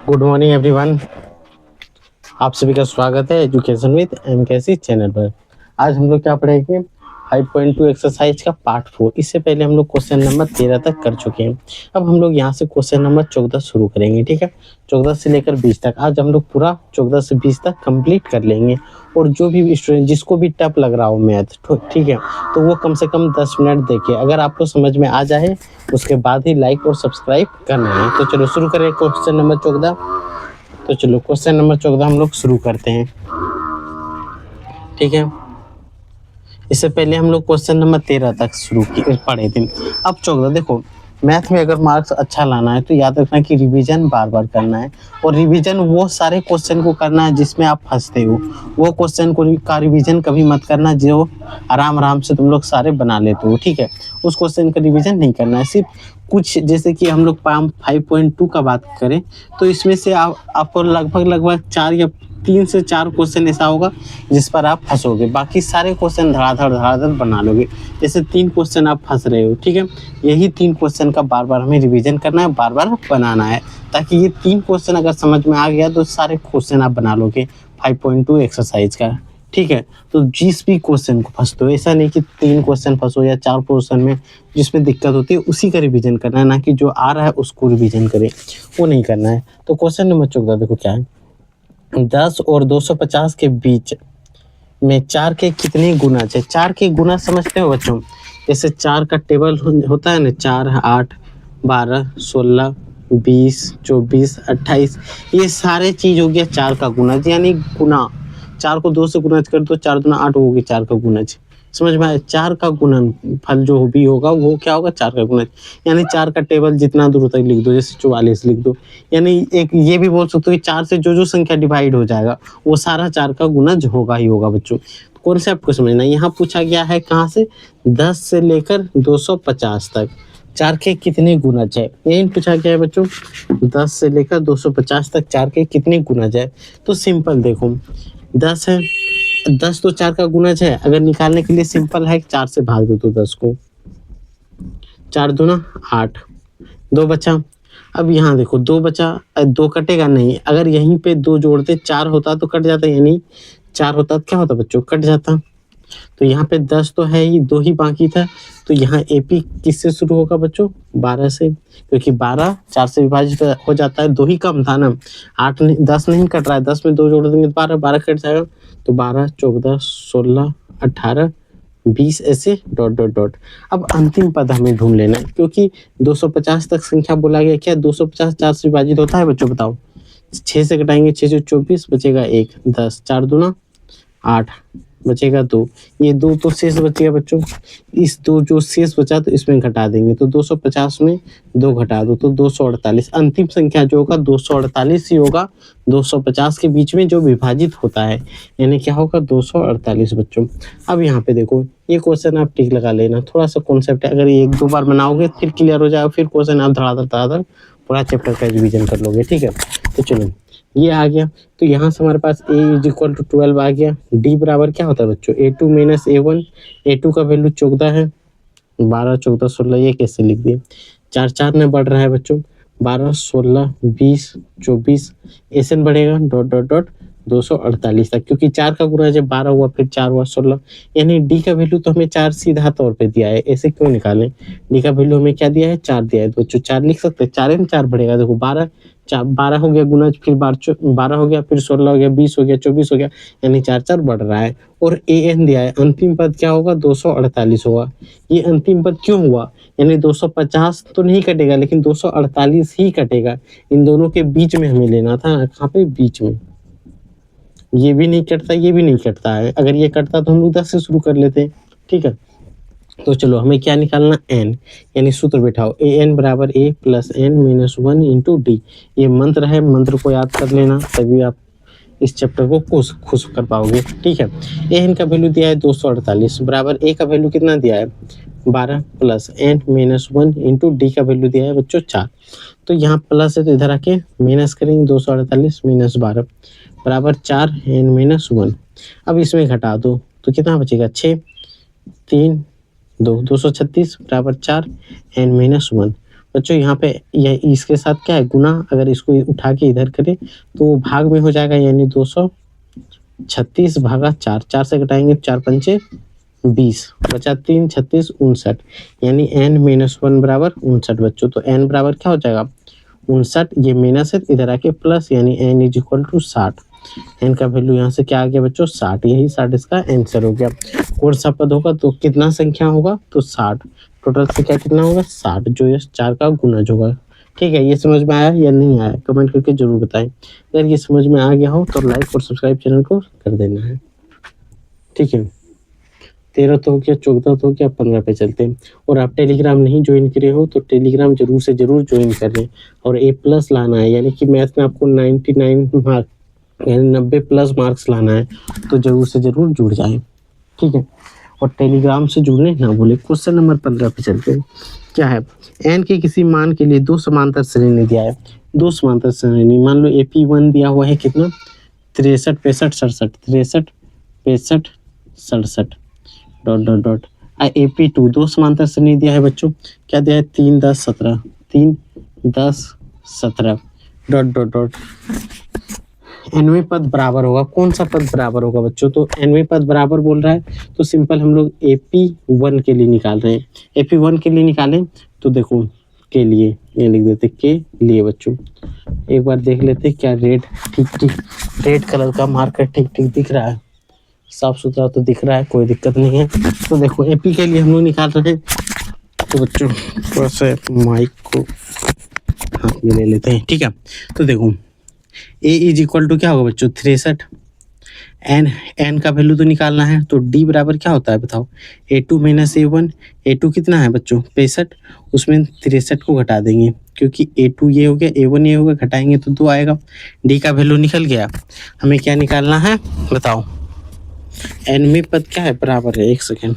Good morning everyone. आप सभी का स्वागत है एजुकेशन विद एमकेसी चैनल पर। आज हम लोग क्या पढ़ेंगे 5.2 एक्सरसाइज का पार्ट 4। इससे पहले हम लोग क्वेश्चन नंबर 13 तक कर चुके हैं। अब हम लोग यहाँ से क्वेश्चन नंबर 14 शुरू करेंगे। ठीक है, 14 से लेकर 20 तक आज हम लोग पूरा 14 से 20 तक कंप्लीट कर लेंगे। और जो भी स्टूडेंट जिसको भी टफ लग रहा हो मैथ, ठीक है, तो वो कम से कम 10 मिनट देखिए। अगर आपको समझ में आ जाए उसके बाद ही लाइक और सब्सक्राइब करना है। तो चलो शुरू करें क्वेश्चन नंबर 14। तो चलो क्वेश्चन नंबर 14 हम लोग शुरू करते हैं। ठीक है, इससे पहले हम लोग क्वेश्चन नंबर 13 तक शुरू पढ़े थे। अब 14 देखो, मैथ में अगर मार्क्स अच्छा लाना है तो याद रखना कि रिवीजन बार बार करना है। और रिवीजन वो सारे क्वेश्चन को करना है जिसमें आप फंसते हो। वो क्वेश्चन को का रिवीजन कभी मत करना जो आराम आराम से तुम लोग सारे बना लेते हो। ठीक है, उस क्वेश्चन का रिवीजन नहीं करना है। सिर्फ कुछ जैसे कि हम लोग 5.2 का बात करें तो इसमें से आपको लगभग 4 या 3 से 4 क्वेश्चन ऐसा होगा जिस पर आप फंसोगे। बाकी सारे क्वेश्चन धड़ाधड़ बना लोगे। जैसे 3 क्वेश्चन आप फंस रहे हो, ठीक है, यही 3 क्वेश्चन का बार बार हमें रिवीजन करना है, बार बार बनाना है, ताकि ये 3 क्वेश्चन अगर समझ में आ गया तो सारे क्वेश्चन आप बना लोगे 5.2 एक्सरसाइज का। ठीक है, तो जिस भी क्वेश्चन को फंसते हो, ऐसा नहीं कि 3 क्वेश्चन फंसो या 4 क्वेश्चन में जिसमें दिक्कत होती है उसी का रिवीजन करना है, ना कि जो आ रहा है उसको रिवीजन करें, वो नहीं करना है। तो क्वेश्चन नंबर 14 देखो क्या है, 10 और 250 के बीच में 4 के कितने गुना है। 4 के गुना समझते हो बच्चों? जैसे 4 का टेबल होता है ना, 4, 8, 12, 16, 20, 24, 28, ये सारे चीज हो गया 4 का गुना, यानी गुना। 4 को 2 से गुना कर दो, 4 दूना 8 हो गया 4 का गुना। समझ में आया? 4 का गुणन फल जो भी होगा वो क्या होगा, 4 का गुणन। यानी 4 का टेबल जितना दूर तक लिख दो, जैसे 44 लिख दो। यानी एक ये भी बोल सकते हो कि 4 से जो संख्या डिवाइड हो जाएगा वो सारा 4 का गुणज होगा ही होगा बच्चों। कॉन्सेप्ट को समझना। यहाँ पूछा गया है कहाँ से, 10 से लेकर 250 तक 4 के कितने गुणज है, यही पूछा गया है बच्चों। 10 से लेकर 250 तक 4 के कितने गुणज है। तो सिंपल देखो, 10 है, 10 तो 4 का गुणज है। अगर निकालने के लिए सिंपल है, 4 से भाग दो तो 10 को, 4 दूना 8, 2 बचा। अब यहाँ देखो 2 बचा, 2 कटेगा नहीं। अगर यहीं पे 2 जोड़ते 4 होता तो कट जाता, यानी 4 होता तो क्या होता बच्चों, कट जाता। तो यहाँ पे 10 तो है ही, 2 ही बाकी था। तो यहाँ एपी किससे शुरू होगा बच्चों, 12 से, क्योंकि 12 4 से विभाजित हो जाता है, 2 ही कम था ना, 8 नहीं, 10 नहीं कट रहा है, 10 में 2 जोड़ देंगे तो 12 कट जाएगा। तो 12, 14, 16, 18, 20 ऐसे डॉट डॉट डॉट। अब अंतिम पद हमें ढूंढ लेना है, क्योंकि 250 तक संख्या बोला गया। क्या 250 4 से विभाजित होता है बच्चों, बताओ? 6 से घटाएंगे 6 से 24, बचेगा 1, 10, 4 दूना 8, बचेगा 2। ये 2 तो शेष बचेगा बच्चों। इस 2 जो शेष बचा तो इसमें घटा देंगे, तो 250 में 2 घटा दो तो 248। अंतिम संख्या जो होगा 248 ही होगा, 250 के बीच में जो विभाजित होता है, यानी क्या होगा 248 बच्चों। अब यहाँ पे देखो, ये क्वेश्चन आप टिक लगा लेना, थोड़ा सा कॉन्सेप्ट है, अगर 1-2 बार बनाओगे फिर क्लियर हो जाएगा, फिर क्वेश्चन आप धड़ाधड़ पूरा चैप्टर का रिवीजन कर लोगे। ठीक है, तो चलो ये आ गया। तो यहाँ से हमारे पास a = 12 आ गया। d बराबर क्या होता है बच्चों, a2 - a1। a2 का वैल्यू 14 है, 12, 14, 16, ये कैसे लिख दिए, 4 4 में बढ़ रहा है बच्चों, 12, 16, 20, 24 ऐसे बढ़ेगा डॉट डॉट डॉट 248 तक, क्योंकि 4 का गुणा जब 12 हुआ फिर 4 हुआ 16, यानी डी का वैल्यू तो हमें 4 सीधा तौर पे दिया है, ऐसे क्यों निकालें। डी का वैल्यू हमें क्या दिया है, 4 दिया है, तो 4 लिख सकते हैं। 4 में 4 बढ़ेगा, देखो 12 हो गया गुणज, फिर 12 हो गया, फिर 16 हो गया, 20 हो गया, 24 हो गया, यानी 4 4 बढ़ रहा है। और ए एन दिया है, अंतिम पद क्या होगा, 248 होगा। ये अंतिम पद क्यों हुआ, यानी 250 तो नहीं कटेगा लेकिन 248 ही कटेगा। इन दोनों के बीच में हमें लेना था, कहाँ पे, बीच में। ये भी नहीं कटता, ये भी नहीं कटता है। अगर ये कटता तो हम लोग 10 से शुरू कर लेते। ठीक है, तो चलो हमें क्या निकालना, n, यानी सूत्र बैठाओ, an बराबर a + n - 1 × d। ये मंत्र है, मंत्र को याद कर लेना, तभी आप इस चैप्टर को खुश कर पाओगे। ठीक है, an का वैल्यू दिया है 248, बराबर a का वैल्यू कितना दिया है, 12 + n - 1 × d का वैल्यू दिया है बच्चों 4। तो यहाँ प्लस है तो इधर आके माइनस करेंगे, 248 - 12 बराबर 4 n - 1। अब इसमें घटा दो तो कितना बचेगा, 6, 3, 2, 236 बराबर 4 n - 1 बच्चों यहाँ पे ये इसके साथ क्या है गुना, अगर इसको उठा के इधर करें तो भाग में हो जाएगा, यानी 236 भागा 4, 4 से घटाएंगे 4 पंचे 20, बचा 3 36 59, यानी n-1 बराबर 59 बच्चों। तो n बराबर क्या हो जाएगा 59, ये माइनस है इधर आके प्लस, यानी n is equal to 60। n का वैल्यू यहाँ से क्या आ गया बच्चों 60, यही 60 इसका आंसर हो गया। कौन सा पद होगा तो कितना संख्या होगा तो 60, टोटल संख्या कितना होगा 60, जो ये 4 का गुणज होगा। ठीक है, ये समझ में आया या नहीं आया कमेंट करके जरूर बताएं। अगर ये समझ में आ गया हो तो लाइक और सब्सक्राइब चैनल को कर देना है। ठीक है, 13 तो हो गया, 14 तो हो गया, 15 पे चलते हैं। और आप टेलीग्राम नहीं ज्वाइन करे हो तो टेलीग्राम जरूर से जरूर ज्वाइन कर लें और A+ लाना है, यानी कि मैथ में आपको 99 मार्क यानी 90+ मार्क्स लाना है, तो जरूर से जरूर जुड़ जाए। ठीक है, और टेलीग्राम से जुड़ने ना भूले। क्वेश्चन नंबर 15 पे चलते हैं। क्या है, n के किसी मान के लिए दो समांतर श्रेणी दिया है। दो समांतर श्रेणी, मान लो AP1 दिया हुआ है कितना 63 65 67, 63 65 67 डॉट डॉट डॉट। AP2 दो समांतर श्रेणी दिया है बच्चों, क्या दिया है 3 10 17, 3 10 17 डॉट डॉट डॉट। nवें पद बराबर होगा, कौन सा पद बराबर होगा बच्चों, तो nवें पद बराबर बोल रहा है तो सिंपल हम लोग AP1 के लिए निकाल रहे हैं। AP1 के लिए निकालें तो देखो के लिए ये लिख देते के लिए बच्चों। एक बार देख लेते क्या रेड ठीक ठीक रेड कलर का मार्कर ठीक ठीक दिख रहा है, साफ सुथरा तो दिख रहा है, कोई दिक्कत नहीं है। तो देखो AP के लिए हम लोग निकाल रहे हैं, तो बच्चों थोड़ा सा माइक को हाथ में ले लेते हैं। ठीक है, तो देखो A इज इक्वल टू क्या होगा बच्चों 63, n का वैल्यू तो निकालना है, तो D बराबर क्या होता है बताओ A2 माइनस A1। A2 कितना है बच्चों 65, उसमें 63 को घटा देंगे क्योंकि A2 ये हो गया A1 ये हो गया, घटाएंगे तो 2 आएगा। D का वैल्यू निकल गया, हमें क्या निकालना है बताओ nवें पद क्या है बराबर है, एक सेकेंड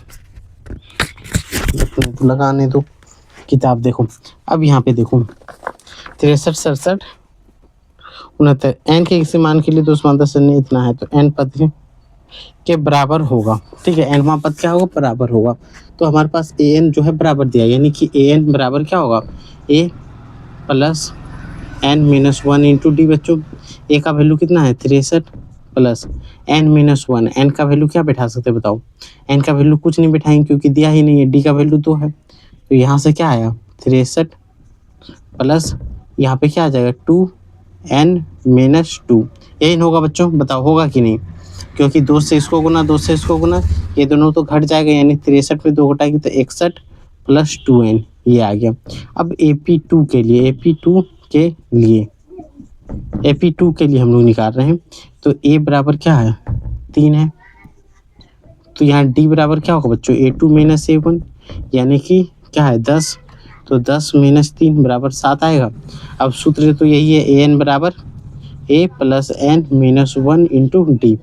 तो लगाने दो किताब। देखो अब यहाँ पे देखो 63 67 69, n के किसी मान के लिए दो समांतर श्रेणी इतना है, तो n पद के बराबर होगा। ठीक है, nवां पद क्या होगा बराबर होगा, तो हमारे पास an जो है बराबर दिया, यानी कि an बराबर क्या होगा a plus n-1 into D. बच्चों a का वैल्यू कितना है 63 प्लस n-1, n का वैल्यू क्या बैठा सकते बताओ, n का वैल्यू कुछ नहीं बैठाएंगे क्योंकि दिया ही नहीं है, d का वैल्यू 2 है, तो यहाँ से क्या आया 63 प्लस यहाँ पे क्या आ जाएगा 2n-2, यही होगा बच्चों, बताओ होगा कि नहीं, क्योंकि 2 से इसको गुना 2 से इसको गुना, ये दोनों तो घट जाएगा, यानी 63 में 2 घटाएगी तो 61 प्लस 2n ये आ गया। अब AP2 के लिए AP2 के लिए हम लोग निकाल रहे हैं, तो A बराबर क्या है 3 है, तो यहाँ D बराबर क्या होगा बच्चों A2 माइनस A1, यानी कि क्या है 10, तो 10 माइनस 3 बराबर 7 आएगा। अब सूत्र तो यही है an बराबर a plus n-1 into D,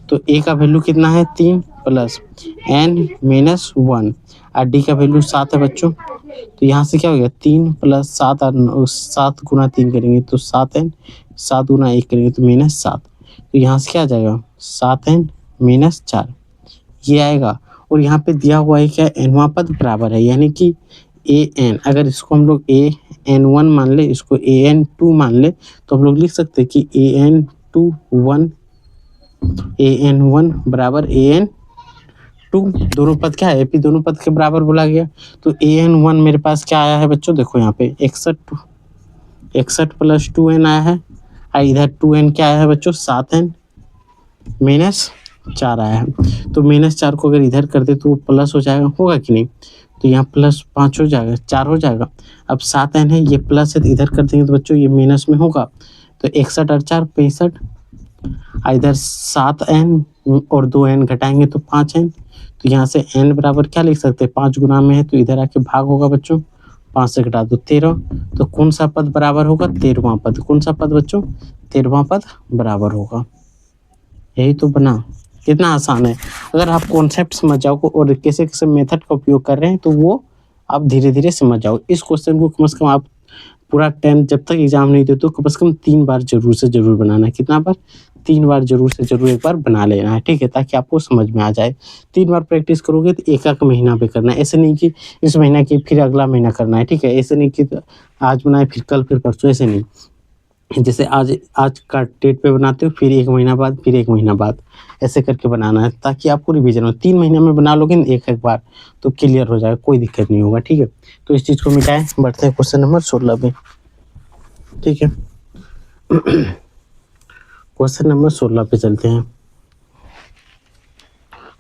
तो a का वैल्यू कितना है 3 प्लस n-1 और d का वैल्यू 7 है बच्चों, तो यहाँ से क्या हो गया 3 प्लस 7 और 7 गुना 3 करेंगे तो 7n, 7 गुना 1 करेंगे तो -7, तो यहाँ से क्या आ जाएगा 7n-4 ये आएगा। और यहाँ पे दिया हुआ है क्या nवां पद बराबर है, यानी कि an, अगर इसको हम लोग an1 मान ले, इसको an2 मान ले, तो हम लोग लिख सकते हैं कि an1 बराबर an2, दोनों पद क्या है AP दोनों पद के बराबर बोला गया, तो an1 मेरे पास क्या आया है बच्चों, देखो यहाँ पे 61 प्लस 2n आया है, और इधर 2n क्या आया है बच्चों 7n माइनस 4 आया है, तो -4 को अगर इधर कर दे तो वो प्लस हो जाएगा, होगा कि नहीं, तो यहाँ प्लस 5 हो जाएगा 4 हो जाएगा। अब 7n है, ये प्लस है तो इधर कर देंगे तो बच्चों ये माइनस में होगा, तो 61 और 4 65, इधर 7n और 2n घटाएंगे तो 5n, तो यहाँ से n बराबर क्या लिख सकते हैं 5 गुना में है तो इधर आके भाग होगा बच्चों, 5 से घटा दो 13, तो कौन सा पद बराबर होगा 13वां पद, कौन सा पद बच्चों 13वां पद बराबर होगा। यही तो बना, कितना आसान है। अगर आप कॉन्सेप्ट समझ जाओ और कैसे कैसे मेथड का उपयोग कर रहे हैं तो वो आप धीरे धीरे समझ जाओ। इस क्वेश्चन को कम से कम आप पूरा 10 जब तक एग्जाम नहीं दे तो कम से कम 3 बार जरूर से जरूर बनाना है। कितना बार? 3 बार जरूर से जरूर एक बार बना लेना है, ठीक है, ताकि आपको समझ में आ जाए। 3 बार प्रैक्टिस करोगे तो एक महीना पे करना है, ऐसे नहीं कि इस महीना की फिर अगला महीना करना है, ठीक है। ऐसे नहीं कि आज बनाए फिर कल फिर परसों, ऐसे नहीं। जैसे आज का डेट पे बनाते हो, फिर 1 महीना बाद, फिर 1 महीना बाद, ऐसे करके बनाना है ताकि आपको रिवीजन हो। 3 महीने में बना लोगे ना एक बार तो क्लियर हो जाएगा, कोई दिक्कत नहीं होगा, ठीक है। तो इस चीज़ को मिटाएं, बढ़ते हैं क्वेश्चन नंबर 16 पे, ठीक है। क्वेश्चन नंबर 16 पे चलते हैं।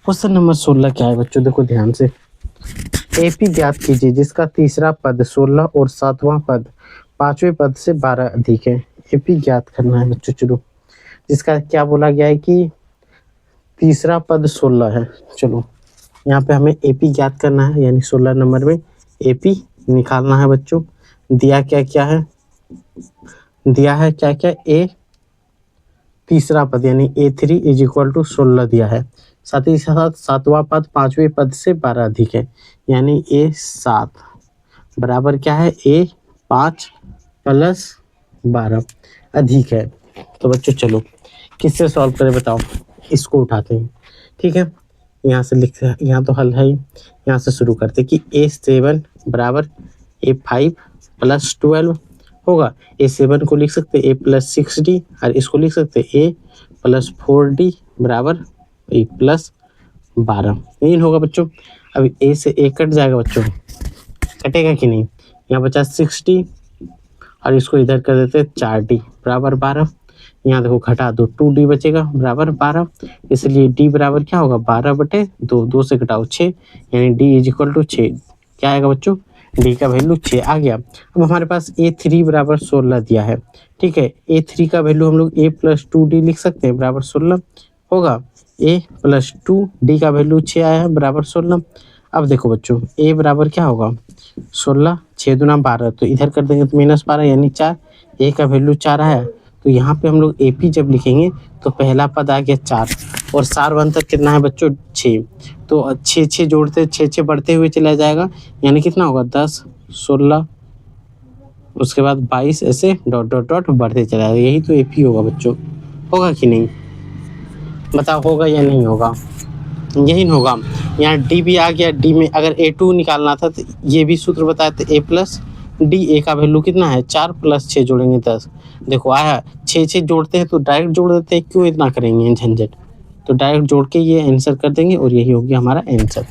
क्वेश्चन नंबर 16 क्या है बच्चों, देखो ध्यान से। एपी ज्ञात कीजिए जिसका तीसरा पद 16 और 7वां पद 5वें पद से 12 अधिक है। एपी ज्ञात करना है बच्चों, चलो। जिसका क्या बोला गया है कि तीसरा पद 16 है। चलो यहाँ पे हमें एपी ज्ञात करना है, यानी 16 नंबर में एपी निकालना है बच्चों। दिया क्या क्या है? दिया है क्या क्या? ए तीसरा पद यानी A3 इज इक्वल टू 16 दिया है। साथ ही साथ 7वां पद 5वें पद से 12 अधिक है, यानी A7 बराबर क्या है? A5 प्लस 12 अधिक है। तो बच्चों चलो किससे सॉल्व करें बताओ, इसको उठाते हैं, ठीक है। यहाँ से लिखते हैं, यहाँ तो हल है ही, यहाँ से शुरू करते हैं कि A7 बराबर A5 प्लस 12 होगा। A7 को लिख सकते A प्लस 6D और इसको लिख सकते A प्लस 4D बराबर A प्लस 12, यही होगा बच्चों। अब A से A कट जाएगा बच्चों, कटेगा कि नहीं? यहाँ बचा 6D और इसको इधर कर देते 4D बराबर 12। यहाँ देखो घटा दो 2D बचेगा बराबर 12, इसलिए D बराबर क्या होगा? 12/2, 2 से घटाओ 6, यानी D इज इक्वल टू 6। क्या आएगा बच्चों? D का वैल्यू 6 आ गया। अब हमारे पास A3 बराबर 16 दिया है, ठीक है। A3 का वैल्यू हम लोग A प्लस 2D लिख सकते हैं बराबर 16 होगा। A प्लस 2D का वैल्यू 6 आया है बराबर 16। अब देखो बच्चों A बराबर क्या होगा? 16, 6 दूना 12, तो इधर कर देंगे तो -12 यानी 4। A का वैल्यू 4 आया, तो यहाँ पे हम लोग AP जब लिखेंगे तो पहला पद आ गया 4 और 4 1 तक कितना है बच्चों? 6। तो 6 जोड़ते 6 बढ़ते हुए चला जाएगा, यानी कितना होगा? 10, 16, उसके बाद 22, ऐसे डॉट डॉट डॉट बढ़ते चला जाएगा। यही तो AP होगा बच्चों, होगा कि नहीं? बताओ होगा या नहीं होगा? यही होगा। यहाँ D भी आ गया, D में अगर A2 निकालना था तो ये भी सूत्र बताया था A प्लस D। A का वैल्यू कितना है? 4 प्लस 6 जोड़ेंगे 10, देखो आया 6 जोड़ते हैं तो डायरेक्ट जोड़ देते हैं, क्यों इतना करेंगे झंझट, तो डायरेक्ट जोड़ के ये आंसर कर देंगे और यही हो गया हमारा आंसर।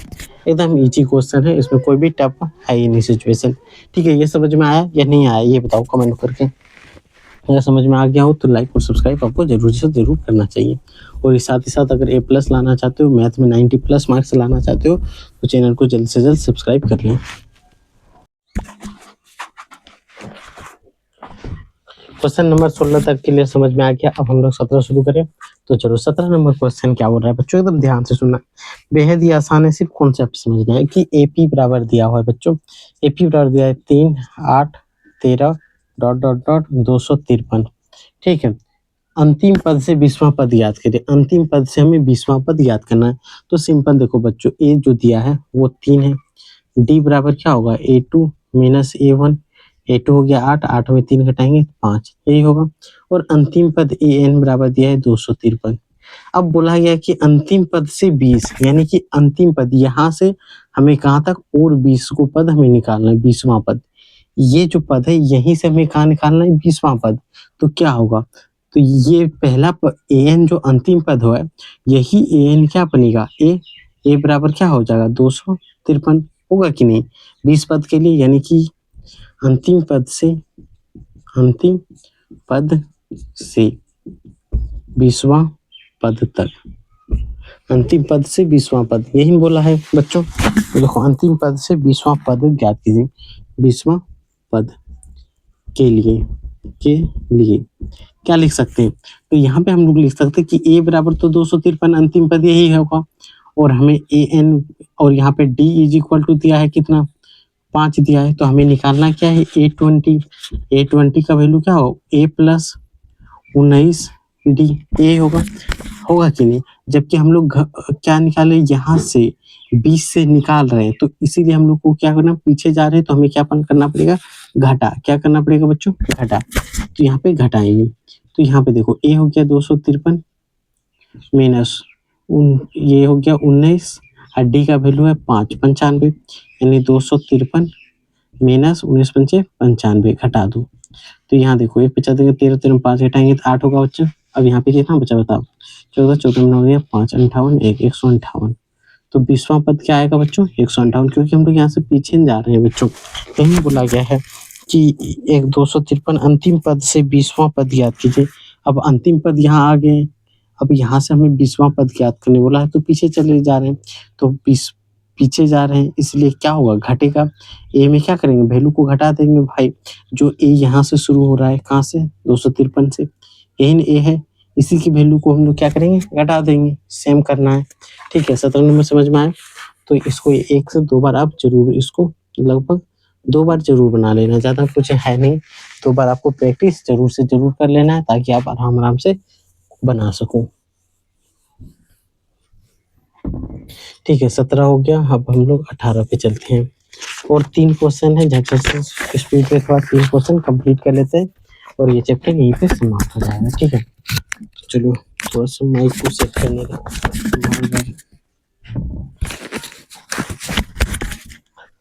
एकदम इजी क्वेश्चन है, इसमें कोई भी टफ है ही नहीं सिचुएशन, ठीक है। ये समझ में आया या नहीं आया ये बताओ कमेंट करके। अगर समझ में आ गया हो तो लाइक और सब्सक्राइब आपको जरूर से जरूर करना चाहिए। और साथ ही साथ अगर A+ लाना चाहते हो, मैथ में 90+ मार्क्स लाना चाहते हो तो चैनल को जल्द से जल्द सब्सक्राइब कर लें। क्वेश्चन नंबर 16 तक के लिए समझ में आ गया। अब हम लोग 17 शुरू करें। तो चलो 17 नंबर क्वेश्चन क्या बोल रहा है बच्चों, एकदम ध्यान से सुनना, बेहद ही आसान है, सिर्फ कॉन्सेप्ट समझना है कि AP बराबर दिया हुआ है बच्चों। AP बराबर दिया है 3, 8, 13 डॉट डॉट डॉट 253, ठीक है। अंतिम पद से 20वां पद याद करें, अंतिम पद से हमें 20वां पद याद करना है। तो सिंपल देखो बच्चों, A जो दिया है वो 3 है, D बराबर क्या होगा? A2 माइनस A1, A2 हो गया 8, 8 में 3 घटाएंगे 5, यही होगा। और अंतिम पद AN बराबर दिया है 253। अब बोला गया कि अंतिम पद से 20, यानी कि अंतिम पद यहाँ से हमें कहाँ तक और 20 को पद हमें निकालना है, 20वां पद। ये जो पद है यहीं से हमें कहाँ निकालना है? 20वां पद। तो क्या होगा? तो ये पहला AN जो अंतिम पद है, यही AN क्या बनेगा? A बराबर क्या हो जाएगा? 253 होगा कि नहीं 20 पद के लिए, यानी कि अंतिम पद से 20वां पद तक, अंतिम पद से 20वां पद, यही बोला है बच्चों। तो देखो अंतिम पद से 20वां पद ज्ञात कीजिए, 20वां पद के लिए क्या लिख सकते हैं? तो यहाँ पे हम लोग लिख सकते हैं कि A बराबर तो 253 अंतिम पद यही होगा, और हमें AN और यहाँ पे D इज इक्वल टू दिया है कितना? 5 दिया है, तो हमें निकालना क्या है? A20 का वैल्यू क्या हो? A प्लस 19D, ये होगा कि नहीं? जबकि हम लोग क्या निकाले यहाँ से 20 से निकाल रहे हैं, तो इसीलिए हम लोग को क्या करना, पीछे जा रहे हैं तो हमें क्या करना पड़ेगा, घटा। क्या करना पड़ेगा बच्चों, घटा। तो यहाँ पे घटाएंगे, तो यहाँ पे देखो ए हो गया 253 माइनस ये हो गया 19 और डी का वैल्यू है 5 95, यानी 253 माइनस 19 पंचे 95, घटा दो। तो यहाँ देखो ये 75 13 13 5 घटाएंगे तो 8 होगा बच्चों। अब यहाँ पे कितना बचा बताओ, 14 14 में हो गया 5 58 158। तो 20वां पद क्या आएगा बच्चों, 158, क्योंकि हम लोग यहाँ से पीछे जा रहे हैं बच्चों। कहीं बोला गया है कि 253 अंतिम पद से 20वां पद याद कीजिए। अब अंतिम पद यहाँ आ गए, अब यहाँ से हमें 20वां पद याद करने बोला है, तो पीछे चले जा रहे हैं, तो 20 पीछे जा रहे हैं, इसलिए क्या होगा, घटेगा। ए में क्या करेंगे, वैल्यू को घटा देंगे भाई। जो ए यहाँ से शुरू हो रहा है, कहाँ से, 253 से, यही ए है, इसी की वैल्यू को हम लोग क्या करेंगे, घटा देंगे। सेम करना है, ठीक है। 17 नंबर समझ में आए, तो इसको 1 से 2 बार आप जरूर, इसको लगभग 2 बार जरूर बना लेना, ज़्यादा कुछ है नहीं। 2 बार आपको प्रैक्टिस जरूर से जरूर कर लेना है, ताकि आप आराम आराम से बना सको। ठीक है, 17 हो गया। अब हम लोग 18 पे चलते हैं, और 3 क्वेश्चन है, झट से स्पीड पे थोड़ा 3 क्वेश्चन कंप्लीट कर लेते हैं, और ये चैप्टर यहीं पे समाप्त हो जाएगा, ठीक है। चलो थोड़ा सा माइक को सेट करने का,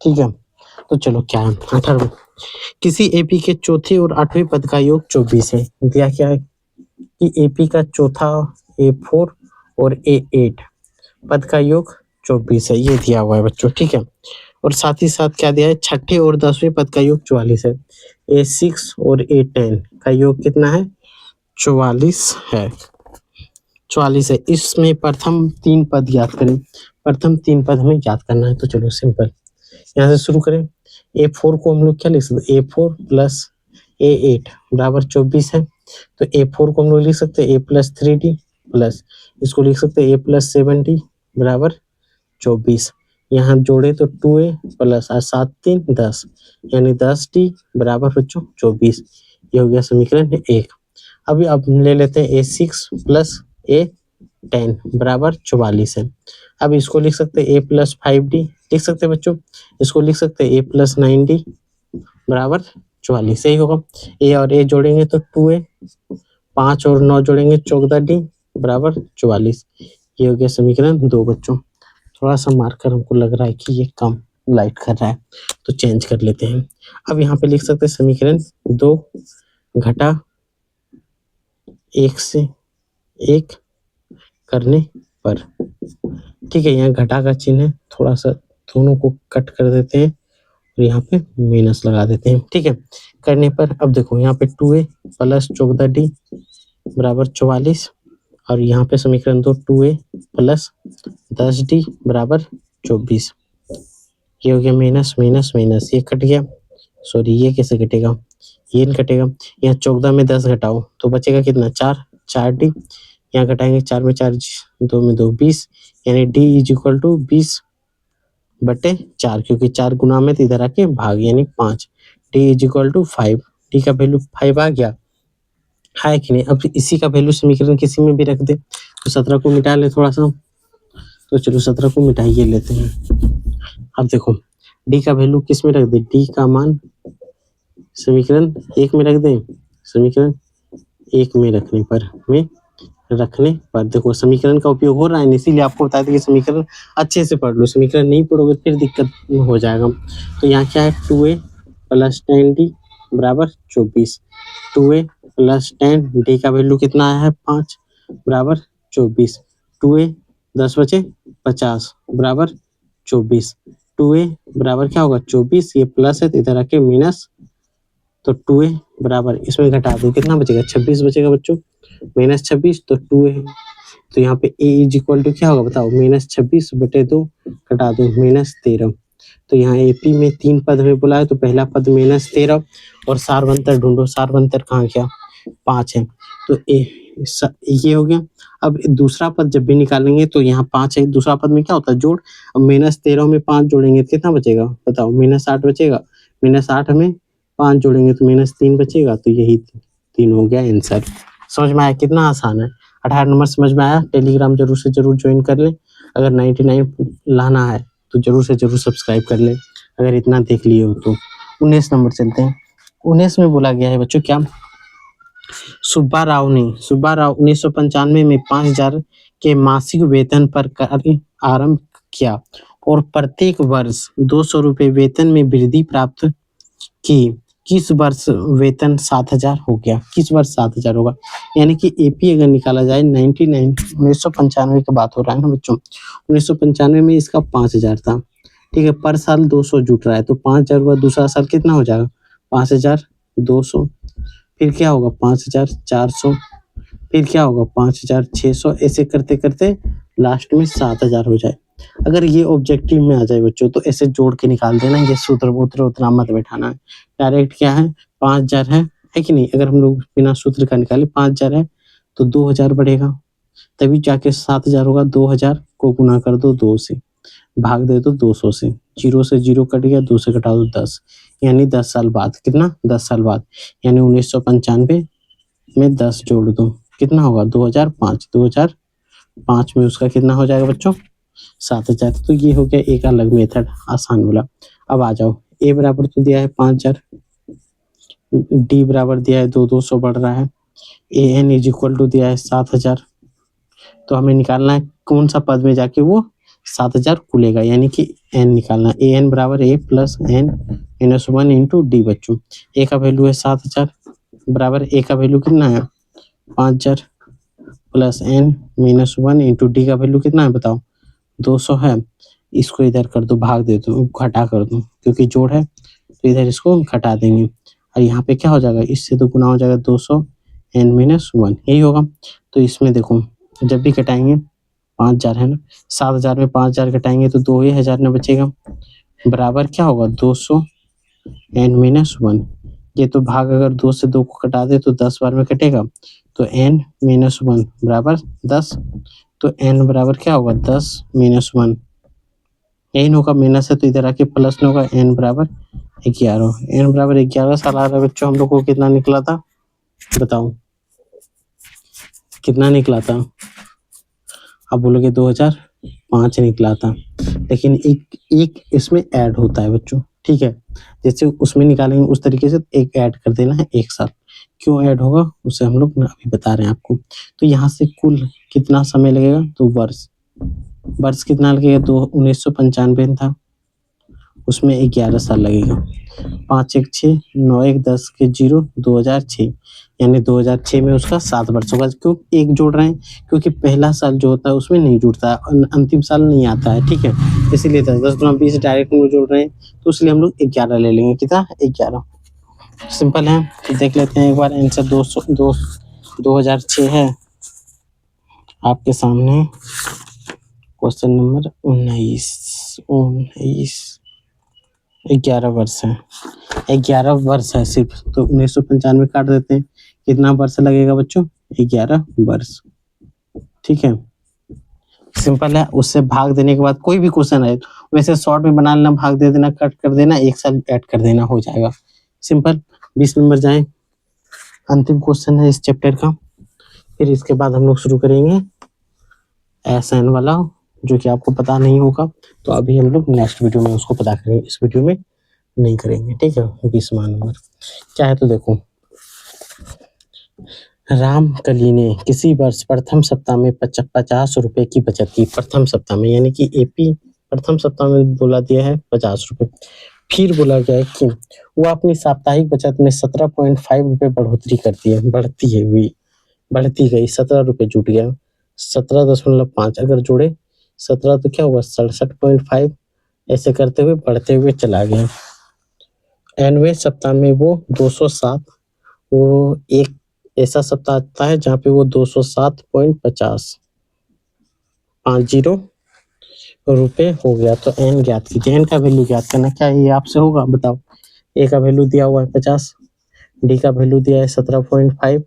ठीक है। तो चलो क्या है, 18 किसी एपी के चौथे और 8वें पद का योग 24 है। दिया क्या है कि एपी का चौथा A4 और A8 पद का योग 24 है, ये दिया हुआ है बच्चों, ठीक है। और साथ ही साथ क्या दिया है, छठे और 10वें पद का योग 44 है। A6 और A10 का योग कितना है, 44 है, 44 है। इसमें प्रथम 3 पद याद करें, प्रथम 3 पद हमें याद करना है। तो चलो सिंपल, यहाँ से शुरू करें। A4 को हम लोग क्या लिख सकते, A4 प्लस A8 बराबर 24 है। तो A4 को हम लोग लिख सकते हैं A प्लस 3D प्लस, इसको लिख सकते हैं A प्लस 7D बराबर 24। यहाँ जोड़े तो 2A प्लस 7 3 10, यानी 10D बराबर बच्चों 24। ये हो गया समीकरण 1। अभी अब ले लेते हैं A6 प्लस A10 बराबर 44 है। अब इसको लिख सकते हैं A प्लस 5D, लिख सकते हैं बच्चों। इसको लिख सकते हैं A प्लस 9D बराबर 44, यही होगा। A और A जोड़ेंगे तो 2A, 5 और 9 जोड़ेंगे 14D बराबर 44। ये हो गया समीकरण 2 बच्चों। थोड़ा सा मार्कर हमको लग रहा है कि ये कम लाइट कर रहा है, तो चेंज कर लेते हैं। अब यहाँ पे लिख सकते हैं समीकरण 2 घटा 1 से 1 करने पर, ठीक है। यहाँ घटा का चिन्ह है, थोड़ा सा दोनों को कट कर देते हैं और यहाँ पे माइनस लगा देते हैं, ठीक है। करने पर अब देखो यहाँ पे 2A प्लस 14D बराबर 44, और यहाँ पे समीकरण 2 2A प्लस 10D बराबर 24। ये हो गया माइनस माइनस माइनस, ये कट गया, सॉरी ये कैसे कटेगा, ये नहीं कटेगा। यहाँ 14 में 10 घटाओ तो बचेगा कितना, 4 4D। यहाँ घटाएंगे 4 में 4 2 में 2 20, यानी D इज इक्वल टू 20/4, क्योंकि 4 गुना में तो इधर आके भाग, यानी 5। D is equal to 5, D का वैल्यू 5 आ गया है कि नहीं। अब इसी का वैल्यू समीकरण किसी में भी रख दे, तो 17 को मिटा ले थोड़ा सा, तो चलो 17 को मिटाइए लेते हैं। अब देखो D का वैल्यू किस में रख दे, D का मान समीकरण 1 में रख दें, समीकरण 1 में रखने पर देखो समीकरण का उपयोग हो रहा है, इसीलिए आपको बता दें कि समीकरण अच्छे से पढ़ लो, समीकरण नहीं पढ़ोगे फिर दिक्कत हो जाएगा। तो यहाँ क्या है, 2A प्लस 10D बराबर 24, 2A प्लस 10D का वैल्यू कितना आया है 5 बराबर 24, 2A 10 बचे 50 बराबर 24, 2A बराबर क्या होगा 24, ये प्लस है तो इधर आके माइनस, तो 2A बराबर इसमें घटा दो कितना बचेगा 26 बचेगा बच्चों, माइनस 26, तो 2A, तो यहाँ पे A इज इक्वल टू क्या होगा बताओ, माइनस 26/2 घटा दो माइनस 13। तो यहाँ AP में 3 पद में बोला है, तो पहला पद माइनस 13, और सारवंतर ढूंढो, सारवंतर कहाँ गया 5 है, तो ये हो गया। अब दूसरा पद जब भी निकालेंगे तो यहाँ 5 है, दूसरा पद में क्या होता है जोड़। अब माइनस 13 में 5 जोड़ेंगे तो कितना बचेगा बताओ, माइनस 8 बचेगा, माइनस 8 में 5 जोड़ेंगे तो माइनस 3 बचेगा, तो यही 3 हो गया आंसर। समझ में आया, कितना आसान है। 18 नंबर समझ में आया। टेलीग्राम जरूर से जरूर ज्वाइन कर लें। अगर 99 लाना है तो जरूर से जरूर सब्सक्राइब कर ले, अगर इतना देख लिए हो तो। 19 नंबर चलते हैं। 19 में बोला गया है बच्चों क्या, सुब्बा राव ने 1995 में 5,000 के मासिक वेतन पर कार्य आरंभ किया और प्रत्येक वर्ष 200 रुपये वेतन में वृद्धि प्राप्त की। किस वर्ष वेतन 7,000 हो गया? किस वर्ष 7,000 होगा? यानी कि एपी अगर निकाला जाए 1995 की बात हो रहा है ना बच्चों। 1995 में इसका 5,000 था, ठीक है। पर साल 200 जुट रहा है तो 5,000 हुआ, दूसरा साल कितना हो जाएगा? 5,200, फिर क्या होगा? 5,400, फिर क्या होगा? 5,600, ऐसे करते करते लास्ट में 7,000 हो जाए। अगर ये ऑब्जेक्टिव में आ जाए बच्चों तो ऐसे जोड़ के निकाल देना, ये सूत्र वूत्र उतना मत बैठाना है। डायरेक्ट क्या है, 5,000 है कि नहीं? अगर हम लोग बिना सूत्र का निकाले 5,000 है तो 2,000 बढ़ेगा, तभी जाके 7,000 होगा। 2,000 को गुना कर दो 2 से, भाग दे दो 200 से, 0 से 0 कट गया, 2 से घटा दो 10, यानी 10 साल बाद। कितना? 10 साल बाद, यानी 1995 में 10 जोड़ दो, कितना होगा? 2005। 2005 में उसका कितना हो जाएगा बच्चों? 7,000। तो ये हो गया एक अलग मेथड, आसान वाला। अब आ जाओ, ए बराबर तो दिया है 5,000, डी बराबर दिया है 200 बढ़ रहा है, A N is equal to दिया है 7,000। तो हमें निकालना है कौन सा पद में जाके वो 7,000 खुलेगा, यानी कि एन निकालना। ए एन बराबर A plus N minus 1 into D बच्चों। ए का वैल्यू है 7,000 बराबर ए का वैल्यू कितना है? 5,000 plus N minus 1 into D का वैल्यू कितना है बताओ? 200 है। इसको इधर कर दो, भाग दे दो, घटा कर दो, क्योंकि जोड़ है तो इधर इसको घटा देंगे। और यहाँ पे क्या हो जाएगा? इससे तो गुना हो जाएगा 200 एन माइनस 1, यही होगा। तो इसमें देखो जब भी घटाएंगे 5,000 है ना, 7,000 में 5,000 घटाएंगे तो 2,000 न बचेगा, बराबर क्या होगा? 200 एन माइनस 1। ये तो भाग अगर 2 से 2 को घटा दे तो 10 बार में कटेगा, तो एन माइनस 1 बराबर 10। तो एन बराबर क्या होगा? 10 माइनस 1, एन होगा, माइनस है तो इधर आके प्लस में होगा, एन बराबर 11। एन बराबर 11 साल आ रहा है बच्चों। हम लोग को कितना निकला था बताओ? कितना निकला था? आप बोलोगे 2005 निकला था, लेकिन एक इसमें ऐड होता है बच्चों, ठीक है। जैसे उसमें निकालेंगे उस तरीके से एक ऐड कर देना है, 1 साल। क्यों ऐड होगा उसे हम लोग अभी बता रहे हैं आपको। तो यहाँ से कुल कितना समय लगेगा? तो वर्ष कितना लगेगा? तो 1995 था, उसमें 11 साल लगेगा। 5 1 6 9 1 10 के 0 2006, यानी 2006 में उसका 7 वर्ष होगा। क्यों एक जोड़ रहे हैं? क्योंकि पहला साल जो होता है उसमें नहीं जुड़ता है, अंतिम साल नहीं आता है, ठीक है। इसीलिए 10 गुना 20 डायरेक्ट में जोड़ रहे हैं, तो इसलिए हम लोग 11 ले लेंगे। कितना? 11। सिंपल है, तो देख लेते हैं एक बार आंसर। 2006 है आपके सामने। क्वेश्चन नंबर 19 11 वर्ष है, 11 वर्ष है सिर्फ, तो 1995 काट देते हैं। कितना वर्ष लगेगा बच्चों? 11 वर्ष, ठीक है। सिंपल है। उससे भाग देने के बाद कोई भी क्वेश्चन है वैसे शॉर्ट में बना लेना, भाग दे देना, कट कर देना, 1 साल ऐड कर देना, हो जाएगा सिंपल। 20 नंबर जाए, अंतिम क्वेश्चन है इस चैप्टर का। फिर इसके बाद हम लोग शुरू करेंगे एसएन वाला, जो कि आपको पता नहीं होगा, तो अभी हम लोग नेक्स्ट वीडियो में उसको पता करेंगे, इस वीडियो में नहीं करेंगे, ठीक है। 20वां नंबर क्या है तो देखो, रामकली ने किसी वर्ष प्रथम सप्ताह में 50 रुपए की बचत की। प्रथम सप्ताह में, यानी कि एपी प्रथम सप्ताह में बोला दिया है 50 रुपए। फिर बोला गया है कि वो अपनी साप्ताहिक बचत में 17.5 रुपए बढ़ोतरी करती है, बढ़ती गई, 17 रुपए जुट गया, 17.5 अगर जोड़े 17 तो क्या हुआ? 67.5, ऐसे करते हुए बढ़ते हुए चला गया। 90वें सप्ताह में वो 207, वो एक ऐसा सप्ताह आता है जहाँ पे वो 207.50 रुपए हो गया। तो एन ज्ञात कीजिए। एन का वैल्यू ज्ञात करना, क्या ये आपसे होगा बताओ? ए का वैल्यू दिया हुआ है 50, डी का वैल्यू दिया है 17.5,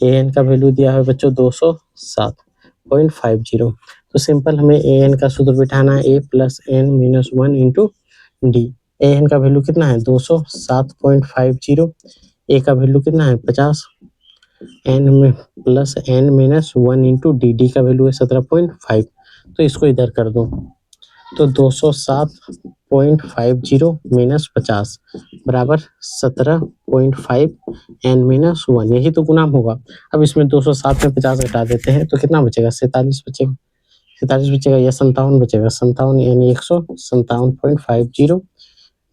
ए एन का वैल्यू दिया है बच्चों 207.50। तो सिंपल हमें ए एन का सूत्र बिठाना है, A plus N minus 1 into D. A N का वैल्यू कितना है? 207.50, ए का वैल्यू कितना है? 50, एन में plus N minus 1 into D, D का वैल्यू है 17.5। तो इसको इधर कर दो। तो 207.50 - 50 बराबर 17.5 n - 1, यही तो गुणांक होगा। अब इसमें 207 में 50 घटा देते हैं तो कितना बचेगा? 47 बचेगा। 47 बचेगा या 57 बचेगा? 57 यानी 157.50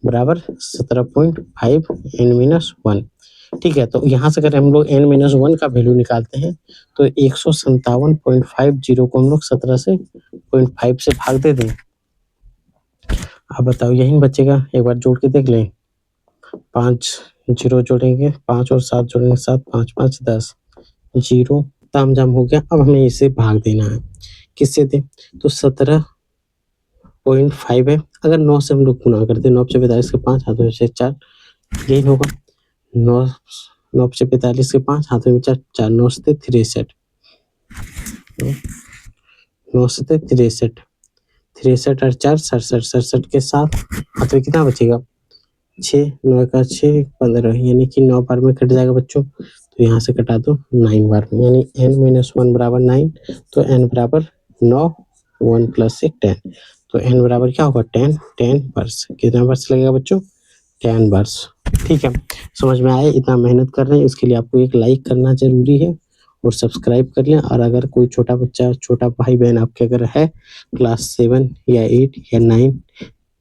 बराबर 17.5 n - 1। ठीक है, तो यहाँ से अगर हम लोग n - 1 का वैल्यू निकालते हैं तो 157.50 को हम लोग 17 से 0.5 से भाग दे दें। अब बताओ यही बचेगा, एक बार जोड़ के देख लें। 5 जीरो जोड़ेंगे, 5 और 7 जोड़ेंगे, 7 5 5 10 जीरो तामझाम हो गया। अब हमें इसे भाग देना है, किससे दें? तो 17.5 है, अगर 9 से हम लोग गुना करते हैं, 9 से 45 के 5 हाथों से 4, यही होगा। 9 से 45 के 5 हाथों में 4, 4 9 से 63, 9 से 63, 63 और 4 67, 67 के 7 हाथ में कितना बचेगा? 6, 9 का 6 15, यानी कि 9 बार में कट जाएगा बच्चों। तो यहाँ से कटा दो 9 बार में, यानी n - 1 बराबर 9। तो n बराबर 9, 1 + 1 10। तो n बराबर क्या होगा? 10 वर्ष। कितना वर्ष लगेगा बच्चों? 10 वर्ष। ठीक है, समझ में आया? इतना मेहनत कर रहे हैं, इसके लिए आपको एक लाइक करना जरूरी है और सब्सक्राइब कर लें। और अगर कोई छोटा बच्चा, छोटा भाई बहन आपके अगर है क्लास 7 या 8 या 9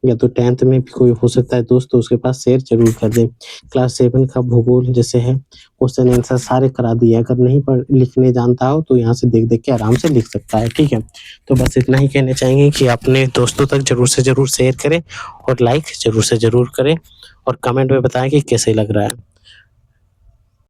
या तो 10th में भी कोई हो सकता है दोस्त, तो उसके पास शेयर जरूर कर दें। क्लास 7 का भूगोल जैसे है, क्वेश्चन आंसर सारे करा दिए। अगर नहीं पढ़ लिखने जानता हो तो यहाँ से देख देख के आराम से लिख सकता है। ठीक है, तो बस इतना ही कहना चाहेंगे कि अपने दोस्तों तक जरूर से जरूर शेयर करें और लाइक जरूर से जरूर करें और कमेंट में बताएं कि कैसे लग रहा है।